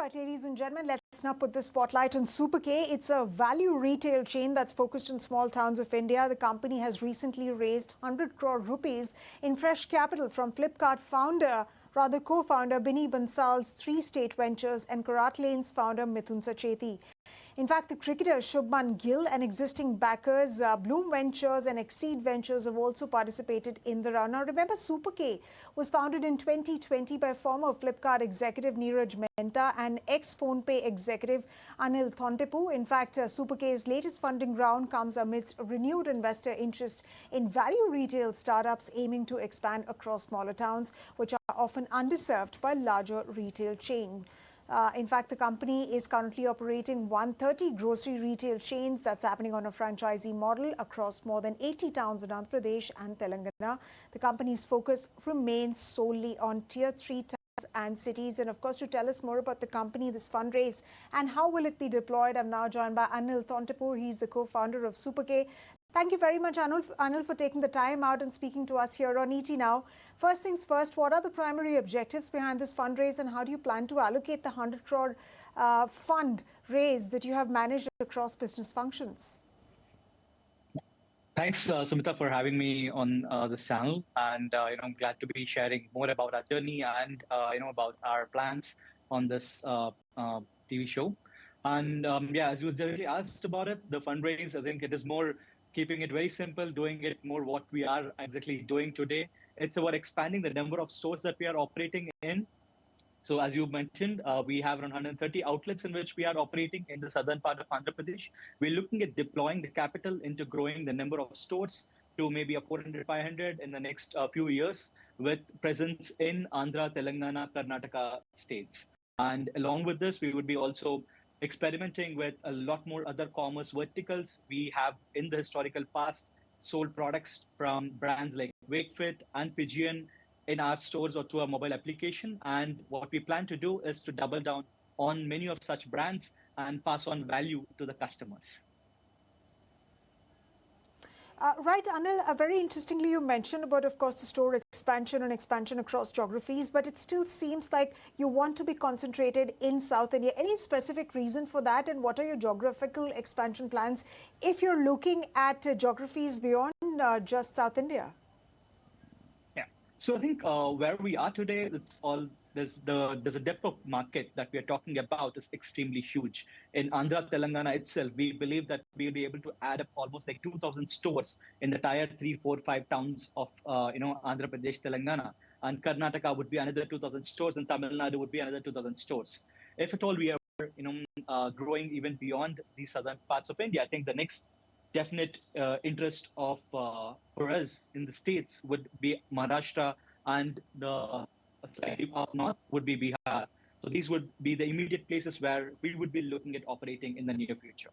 right, ladies and gentlemen, let's now put the spotlight on SuperK. It's a value retail chain that's focused in small towns of India. The company has recently raised 100 crore rupees in fresh capital from Flipkart co-founder Binny Bansal's three-state ventures and Karat Lane's founder Mithun Sacheti. In fact, the cricketer Shubman Gill and existing backers Bloom Ventures and Exceed Ventures have also participated in the round. Now, remember, SuperK was founded in 2020 by former Flipkart executive Neeraj Mehta and ex-PhonePe executive Anil Thontepu. In fact, SuperK's latest funding round comes amidst renewed investor interest in value retail startups aiming to expand across smaller towns, which are often underserved by larger retail chains. In fact, the company is currently operating 130 grocery retail chains that's happening on a franchisee model across more than 80 towns in Andhra Pradesh and Telangana. The company's focus remains solely on tier 3 towns and cities. And of course, to tell us more about the company, this fundraise, and how will it be deployed, I'm now joined by Anil Thontepu. He's the co-founder of SuperK. Thank you very much, Anil, for taking the time out and speaking to us here on ET Now. First things first, what are the primary objectives behind this fundraise and how do you plan to allocate the 100 crore fund raise that you have managed across business functions? Thanks, Sumita, for having me on this channel. And I'm glad to be sharing more about our journey and about our plans on this TV show. And as you generally asked about it, the fundraise, I think it is more keeping it very simple, doing it more what we are exactly doing today. It's about expanding the number of stores that we are operating in. So as you mentioned, we have around 130 outlets in which we are operating in the southern part of Andhra Pradesh. We're looking at deploying the capital into growing the number of stores to maybe a 400, 500 in the next few years with presence in Andhra, Telangana, Karnataka states. And along with this, we would be also experimenting with a lot more other commerce verticals. We have in the historical past sold products from brands like Wakefit and Pigeon in our stores or through our mobile application. And what we plan to do is to double down on many of such brands and pass on value to the customers. Right, Anil, very interestingly, you mentioned about, of course, the store expansion and expansion across geographies, but it still seems like you want to be concentrated in South India. Any specific reason for that, and what are your geographical expansion plans if you're looking at geographies beyond just South India? Yeah, so I think where we are today, it's all there's a depth of market that we are talking about is extremely huge. In Andhra, Telangana itself, we believe that we'll be able to add up almost like 2,000 stores in the tier 3, 4, 5 towns of Andhra Pradesh, Telangana, and Karnataka would be another 2,000 stores, and Tamil Nadu would be another 2,000 stores. If at all we are growing even beyond the southern parts of India, I think the next definite interest of for us in the states would be Maharashtra, and the slightly up north would be Bihar. So these would be the immediate places where we would be looking at operating in the near future.